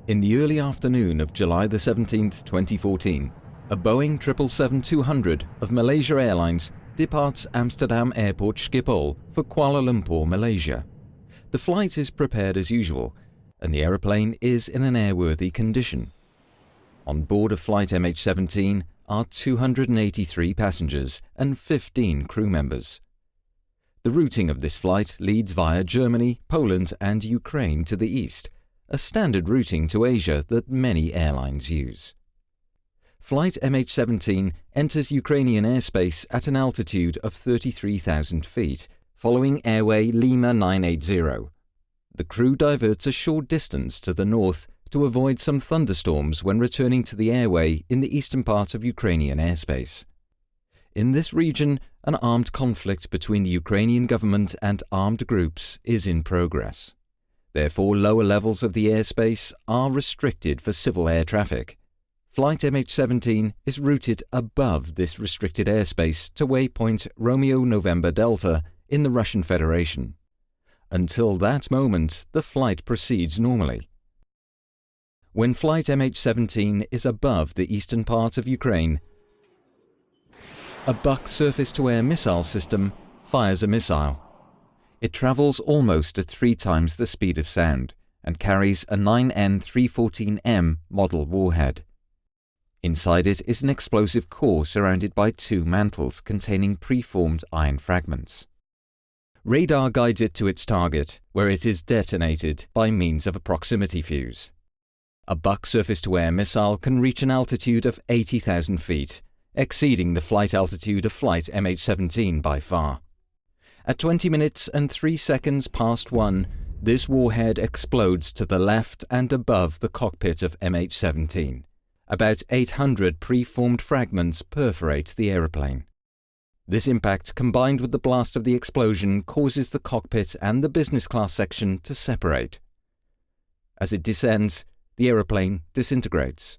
In the early afternoon of July the 17th, 2014, a Boeing 777-200 of Malaysia Airlines departs Amsterdam Airport Schiphol for Kuala Lumpur, Malaysia. The flight is prepared as usual, and the aeroplane is in an airworthy condition. On board of flight MH17 are 283 passengers and 15 crew members. The routing of this flight leads via Germany, Poland and Ukraine to the east, a standard routing to Asia that many airlines use. Flight MH17 enters Ukrainian airspace at an altitude of 33,000 feet, following airway Lima 980. The crew diverts a short distance to the north to avoid some thunderstorms when returning to the airway in the eastern part of Ukrainian airspace. In this region, an armed conflict between the Ukrainian government and armed groups is in progress. Therefore, lower levels of the airspace are restricted for civil air traffic. Flight MH17 is routed above this restricted airspace to waypoint Romeo November Delta in the Russian Federation. Until that moment, the flight proceeds normally. When flight MH17 is above the eastern part of Ukraine, a Buk surface-to-air missile system fires a missile. It travels almost at 3 times the speed of sound and carries a 9N314M model warhead. Inside it is an explosive core surrounded by 2 mantles containing preformed iron fragments. Radar guides it to its target, where it is detonated by means of a proximity fuse. A Buk surface-to-air missile can reach an altitude of 80,000 feet, exceeding the flight altitude of flight MH17 by far. At 20 minutes and 3 seconds past 1, this warhead explodes to the left and above the cockpit of MH17. About 800 preformed fragments perforate the aeroplane. This impact, combined with the blast of the explosion, causes the cockpit and the business class section to separate. As it descends, the aeroplane disintegrates.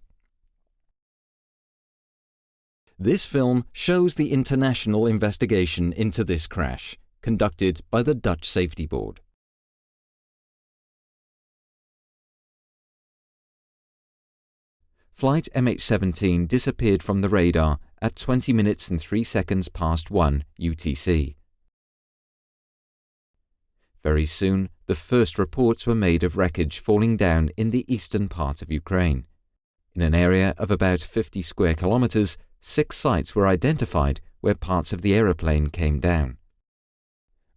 This film shows the international investigation into this crash, conducted by the Dutch Safety Board. Flight MH17 disappeared from the radar at 20 minutes and 3 seconds past 1 UTC. Very soon, the first reports were made of wreckage falling down in the eastern part of Ukraine. In an area of about 50 square kilometers, 6 sites were identified where parts of the aeroplane came down.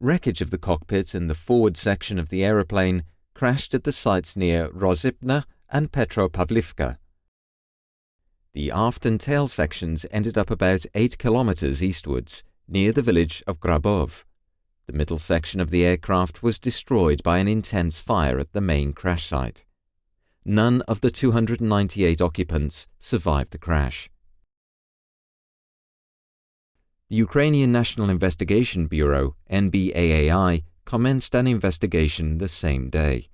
Wreckage of the cockpit and the forward section of the aeroplane crashed at the sites near Rozipna and Petropavlivka. The aft and tail sections ended up about 8 kilometers eastwards, near the village of Grabov. The middle section of the aircraft was destroyed by an intense fire at the main crash site. None of the 298 occupants survived the crash. The Ukrainian National Investigation Bureau, NBAAI, commenced an investigation the same day.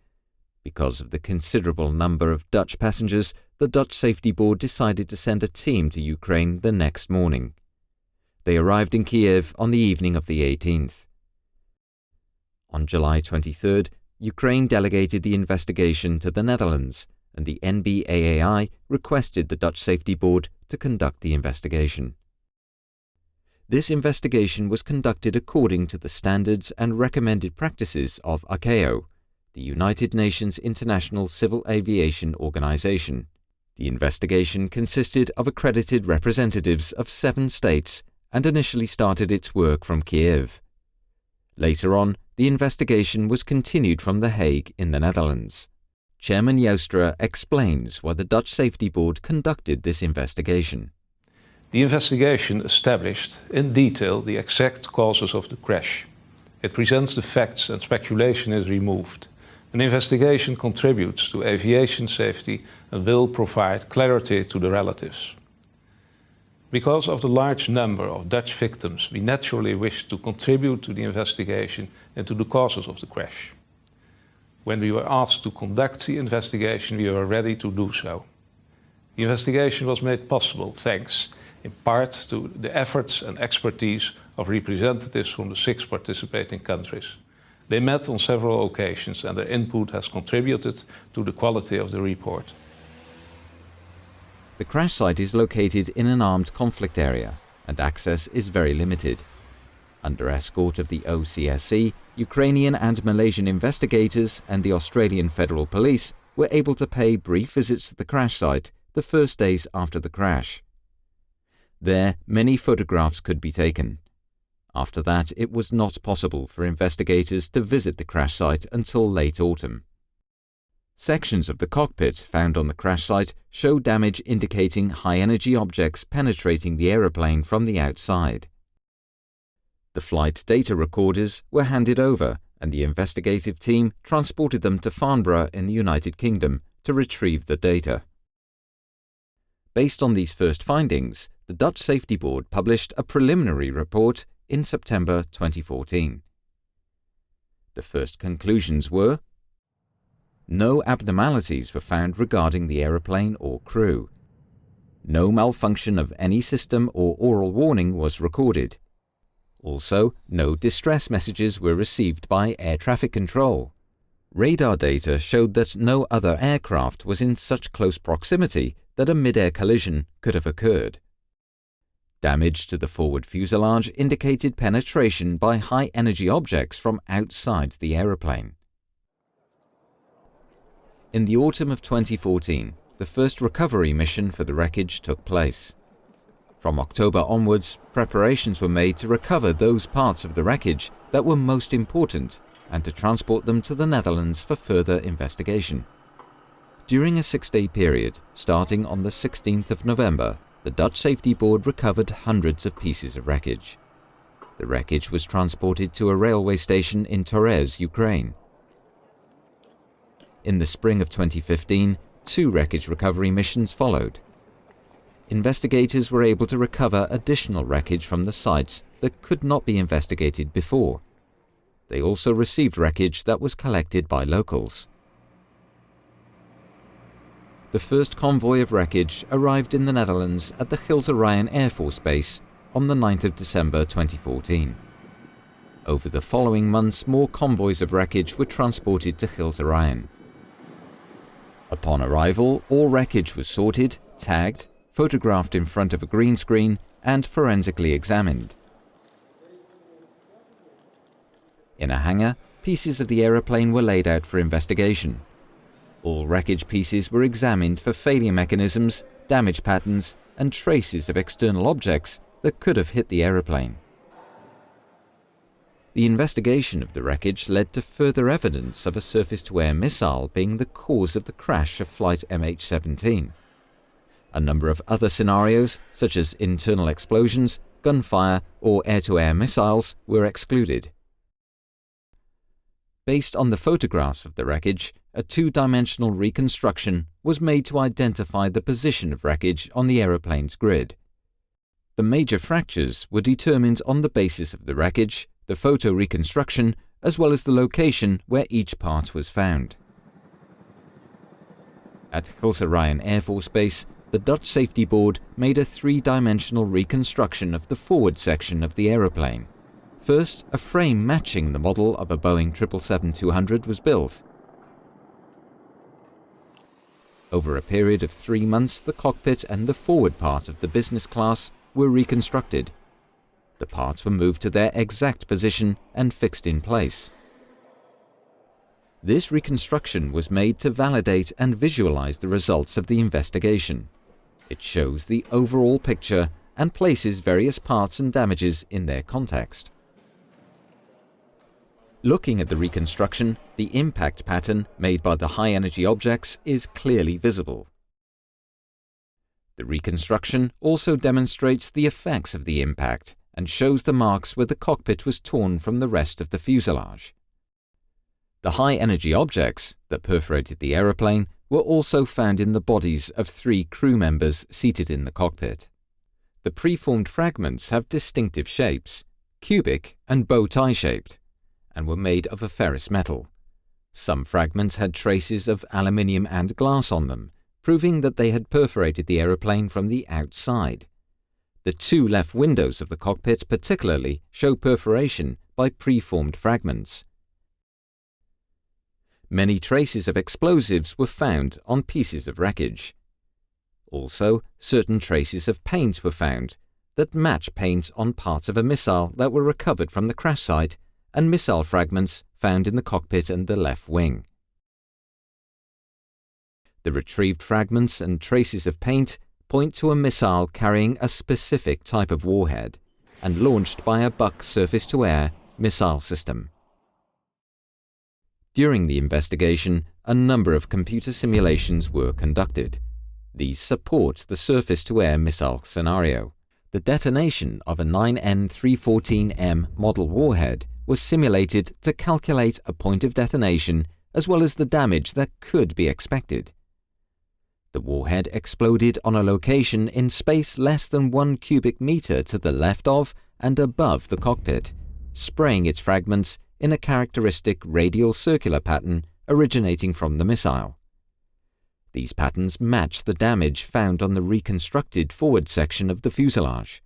Because of the considerable number of Dutch passengers, the Dutch Safety Board decided to send a team to Ukraine the next morning. They arrived in Kiev on the evening of the 18th. On July 23rd, Ukraine delegated the investigation to the Netherlands, and the NBAAI requested the Dutch Safety Board to conduct the investigation. This investigation was conducted according to the standards and recommended practices of ICAO, the United Nations International Civil Aviation Organization. The investigation consisted of accredited representatives of 7 states and initially started its work from Kiev. Later on, the investigation was continued from The Hague in the Netherlands. Chairman Joustra explains why the Dutch Safety Board conducted this investigation. The investigation established in detail the exact causes of the crash. It presents the facts and speculation is removed. An investigation contributes to aviation safety and will provide clarity to the relatives. Because of the large number of Dutch victims, we naturally wish to contribute to the investigation into the causes of the crash. When we were asked to conduct the investigation, we were ready to do so. The investigation was made possible thanks, in part, to the efforts and expertise of representatives from the 6 participating countries. They met on several occasions and their input has contributed to the quality of the report. The crash site is located in an armed conflict area and access is very limited. Under escort of the OCSC, Ukrainian and Malaysian investigators and the Australian Federal Police were able to pay brief visits to the crash site the first days after the crash. There, many photographs could be taken. After that, it was not possible for investigators to visit the crash site until late autumn. Sections of the cockpit found on the crash site show damage indicating high-energy objects penetrating the aeroplane from the outside. The flight data recorders were handed over and the investigative team transported them to Farnborough in the United Kingdom to retrieve the data. Based on these first findings, the Dutch Safety Board published a preliminary report in September 2014. The first conclusions were: no abnormalities were found regarding the aeroplane or crew. No malfunction of any system or oral warning was recorded. Also, no distress messages were received by air traffic control. Radar data showed that no other aircraft was in such close proximity that a mid-air collision could have occurred. Damage to the forward fuselage indicated penetration by high-energy objects from outside the aeroplane. In the autumn of 2014, the first recovery mission for the wreckage took place. From October onwards, preparations were made to recover those parts of the wreckage that were most important and to transport them to the Netherlands for further investigation. During a 6-day period, starting on the 16th of November, the Dutch Safety Board recovered hundreds of pieces of wreckage. The wreckage was transported to a railway station in Torez, Ukraine. In the spring of 2015, 2 wreckage recovery missions followed. Investigators were able to recover additional wreckage from the sites that could not be investigated before. They also received wreckage that was collected by locals. The first convoy of wreckage arrived in the Netherlands at the Gilse Ryan Air Force Base on the 9th of December 2014. Over the following months, more convoys of wreckage were transported to Gilse Ryan. Upon arrival, all wreckage was sorted, tagged, photographed in front of a green screen, and forensically examined. In a hangar, pieces of the aeroplane were laid out for investigation. All wreckage pieces were examined for failure mechanisms, damage patterns, and traces of external objects that could have hit the aeroplane. The investigation of the wreckage led to further evidence of a surface-to-air missile being the cause of the crash of flight MH17. A number of other scenarios, such as internal explosions, gunfire, or air-to-air missiles, were excluded. Based on the photographs of the wreckage, a 2-dimensional reconstruction was made to identify the position of wreckage on the aeroplane's grid. The major fractures were determined on the basis of the wreckage, the photo reconstruction, as well as the location where each part was found. At Gilse Ryan Air Force Base, the Dutch Safety Board made a 3-dimensional reconstruction of the forward section of the aeroplane. First, a frame matching the model of a Boeing 777-200 was built. Over a period of 3 months, the cockpit and the forward part of the business class were reconstructed. The parts were moved to their exact position and fixed in place. This reconstruction was made to validate and visualize the results of the investigation. It shows the overall picture and places various parts and damages in their context. Looking at the reconstruction, the impact pattern made by the high-energy objects is clearly visible. The reconstruction also demonstrates the effects of the impact and shows the marks where the cockpit was torn from the rest of the fuselage. The high-energy objects that perforated the aeroplane were also found in the bodies of 3 crew members seated in the cockpit. The preformed fragments have distinctive shapes, cubic and bow tie shaped, and were made of a ferrous metal. Some fragments had traces of aluminium and glass on them, proving that they had perforated the aeroplane from the outside. The 2 left windows of the cockpit particularly show perforation by preformed fragments. Many traces of explosives were found on pieces of wreckage. Also, certain traces of paint were found that match paint on parts of a missile that were recovered from the crash site and missile fragments found in the cockpit and the left wing. The retrieved fragments and traces of paint point to a missile carrying a specific type of warhead and launched by a Buck surface-to-air missile system. During the investigation, a number of computer simulations were conducted. These support the surface-to-air missile scenario. The detonation of a 9N314M model warhead was simulated to calculate a point of detonation as well as the damage that could be expected. The warhead exploded on a location in space less than 1 cubic meter to the left of and above the cockpit, spraying its fragments in a characteristic radial circular pattern originating from the missile. These patterns match the damage found on the reconstructed forward section of the fuselage.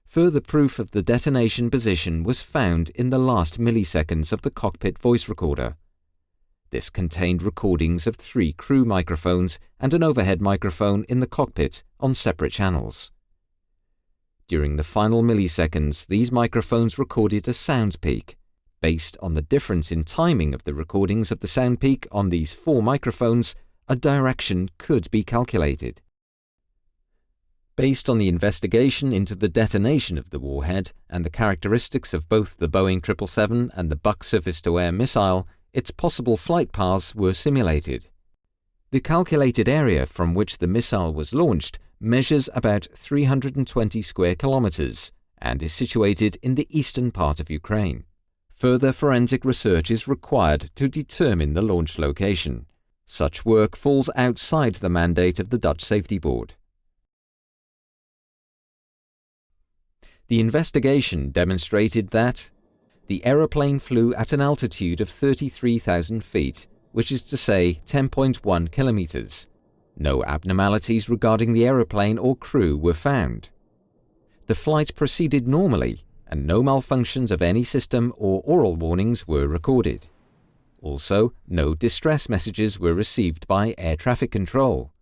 Further proof of the detonation position was found in the last milliseconds of the cockpit voice recorder. This contained recordings of 3 crew microphones and an overhead microphone in the cockpit on separate channels. During the final milliseconds, these microphones recorded a sound peak. Based on the difference in timing of the recordings of the sound peak on these 4 microphones, a direction could be calculated. Based on the investigation into the detonation of the warhead and the characteristics of both the Boeing 777 and the Buck surface-to-air missile, its possible flight paths were simulated. The calculated area from which the missile was launched measures about 320 square kilometers and is situated in the eastern part of Ukraine. Further forensic research is required to determine the launch location. Such work falls outside the mandate of the Dutch Safety Board. The investigation demonstrated that the aeroplane flew at an altitude of 33,000 feet, which is to say 10.1 kilometers. No abnormalities regarding the aeroplane or crew were found. The flight proceeded normally, and no malfunctions of any system or oral warnings were recorded. Also, no distress messages were received by air traffic control.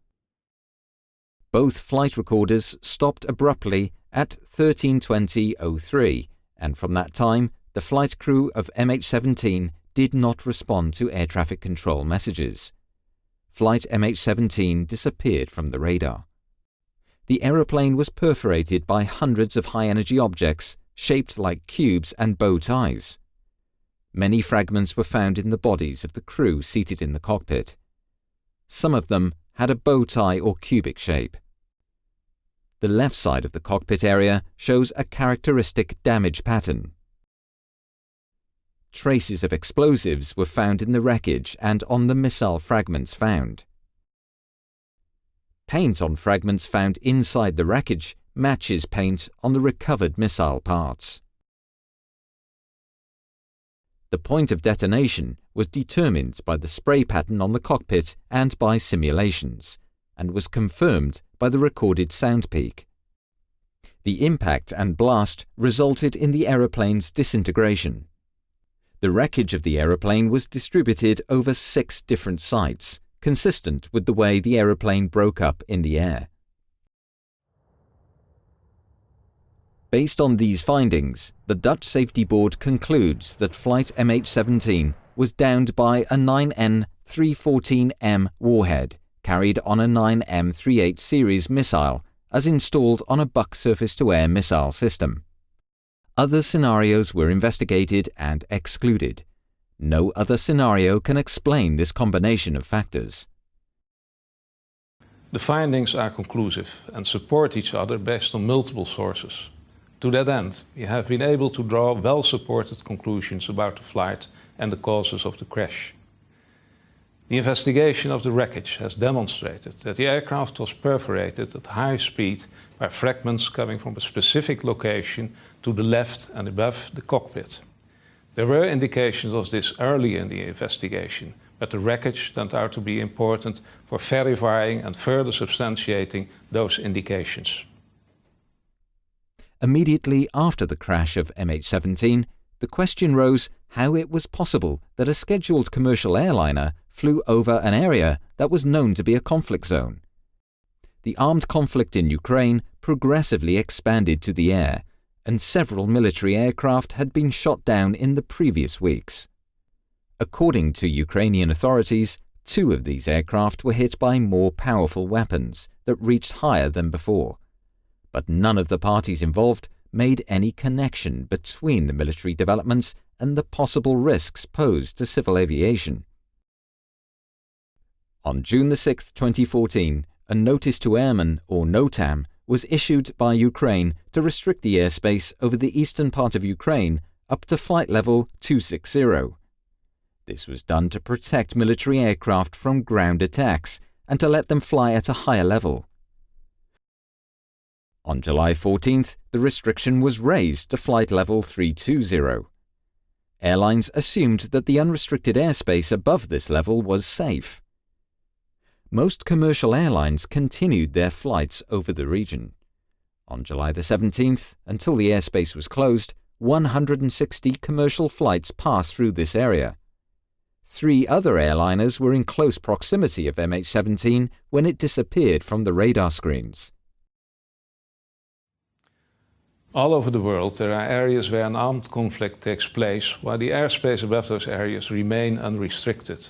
Both flight recorders stopped abruptly at 13:20:03, and from that time, the flight crew of MH17 did not respond to air traffic control messages. Flight MH17 disappeared from the radar. The aeroplane was perforated by hundreds of high-energy objects shaped like cubes and bow ties. Many fragments were found in the bodies of the crew seated in the cockpit. Some of them had a bow tie or cubic shape. The left side of the cockpit area shows a characteristic damage pattern. Traces of explosives were found in the wreckage and on the missile fragments found. Paint on fragments found inside the wreckage matches paint on the recovered missile parts. The point of detonation was determined by the spray pattern on the cockpit and by simulations, and was confirmed by the recorded sound peak. The impact and blast resulted in the aeroplane's disintegration. The wreckage of the aeroplane was distributed over 6 different sites, consistent with the way the aeroplane broke up in the air. Based on these findings, the Dutch Safety Board concludes that flight MH17 was downed by a 9N314M warhead carried on a 9M38 series missile as installed on a Buck surface-to-air missile system. Other scenarios were investigated and excluded. No other scenario can explain this combination of factors. The findings are conclusive and support each other based on multiple sources. To that end, we have been able to draw well-supported conclusions about the flight and the causes of the crash. The investigation of the wreckage has demonstrated that the aircraft was perforated at high speed by fragments coming from a specific location to the left and above the cockpit. There were indications of this early in the investigation, but the wreckage turned out to be important for verifying and further substantiating those indications. Immediately after the crash of MH17, the question rose how it was possible that a scheduled commercial airliner flew over an area that was known to be a conflict zone. The armed conflict in Ukraine progressively expanded to the air, and several military aircraft had been shot down in the previous weeks. According to Ukrainian authorities, 2 of these aircraft were hit by more powerful weapons that reached higher than before, but none of the parties involved made any connection between the military developments and the possible risks posed to civil aviation. On June 6, 2014, a Notice to Airmen, or NOTAM, was issued by Ukraine to restrict the airspace over the eastern part of Ukraine up to flight level 260. This was done to protect military aircraft from ground attacks and to let them fly at a higher level. On July 14th, the restriction was raised to flight level 320. Airlines assumed that the unrestricted airspace above this level was safe. Most commercial airlines continued their flights over the region. On July the 17th, until the airspace was closed, 160 commercial flights passed through this area. 3 other airliners were in close proximity of MH17 when it disappeared from the radar screens. All over the world there are areas where an armed conflict takes place while the airspace above those areas remain unrestricted.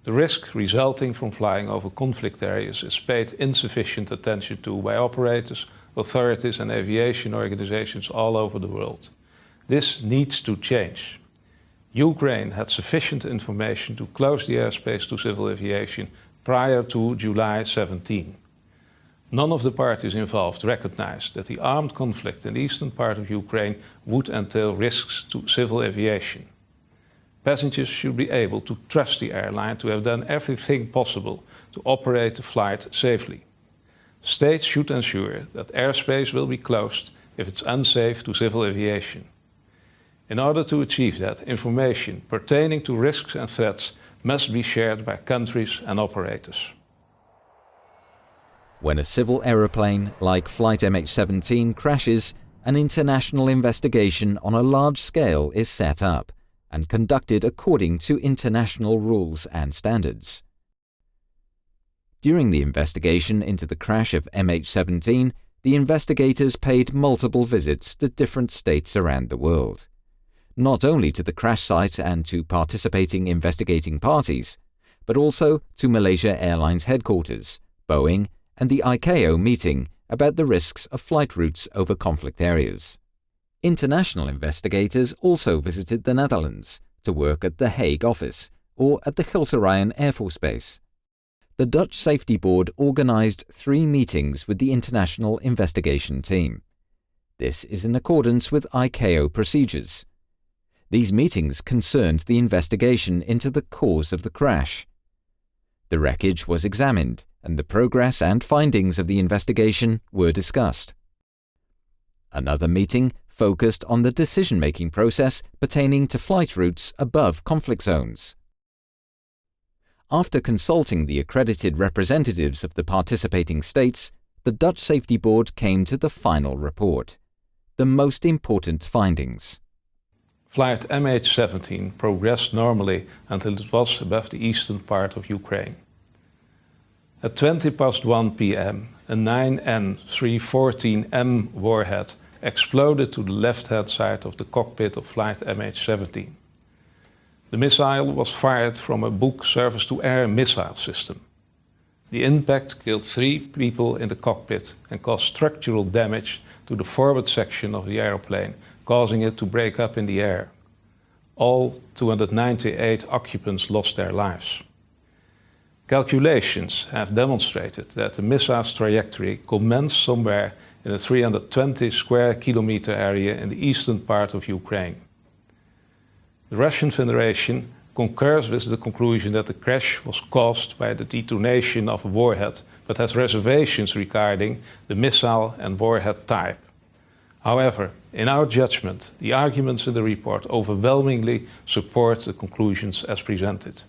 The risk resulting from flying over conflict areas is paid insufficient attention to by operators, authorities and aviation organizations all over the world. This needs to change. Ukraine had sufficient information to close the airspace to civil aviation prior to July 17. None of the parties involved recognized that the armed conflict in the eastern part of Ukraine would entail risks to civil aviation. Passengers should be able to trust the airline to have done everything possible to operate the flight safely. States should ensure that airspace will be closed if it's unsafe to civil aviation. In order to achieve that, information pertaining to risks and threats must be shared by countries and operators. When a civil aeroplane like Flight MH17 crashes, an international investigation on a large scale is set up and conducted according to international rules and standards. During the investigation into the crash of MH17, the investigators paid multiple visits to different states around the world, not only to the crash site and to participating investigating parties, but also to Malaysia Airlines headquarters, Boeing, and the ICAO meeting about the risks of flight routes over conflict areas. International investigators also visited the Netherlands to work at the Hague office or at the Gilserijen Air Force Base. The Dutch Safety Board organized 3 meetings with the international investigation team. This is in accordance with ICAO procedures. These meetings concerned the investigation into the cause of the crash. The wreckage was examined, and the progress and findings of the investigation were discussed. Another meeting focused on the decision-making process pertaining to flight routes above conflict zones. After consulting the accredited representatives of the participating states, the Dutch Safety Board came to the final report, the most important findings. Flight MH17 progressed normally until it was above the eastern part of Ukraine. At 1 p.m., a 9N314M warhead exploded to the left-hand side of the cockpit of Flight MH17. The missile was fired from a Buk surface-to-air missile system. The impact killed 3 people in the cockpit and caused structural damage to the forward section of the aeroplane, causing it to break up in the air. All 298 occupants lost their lives. Calculations have demonstrated that the missile's trajectory commenced somewhere in a 320 square kilometer area in the eastern part of Ukraine. The Russian Federation concurs with the conclusion that the crash was caused by the detonation of a warhead, but has reservations regarding the missile and warhead type. However, in our judgment, the arguments in the report overwhelmingly support the conclusions as presented.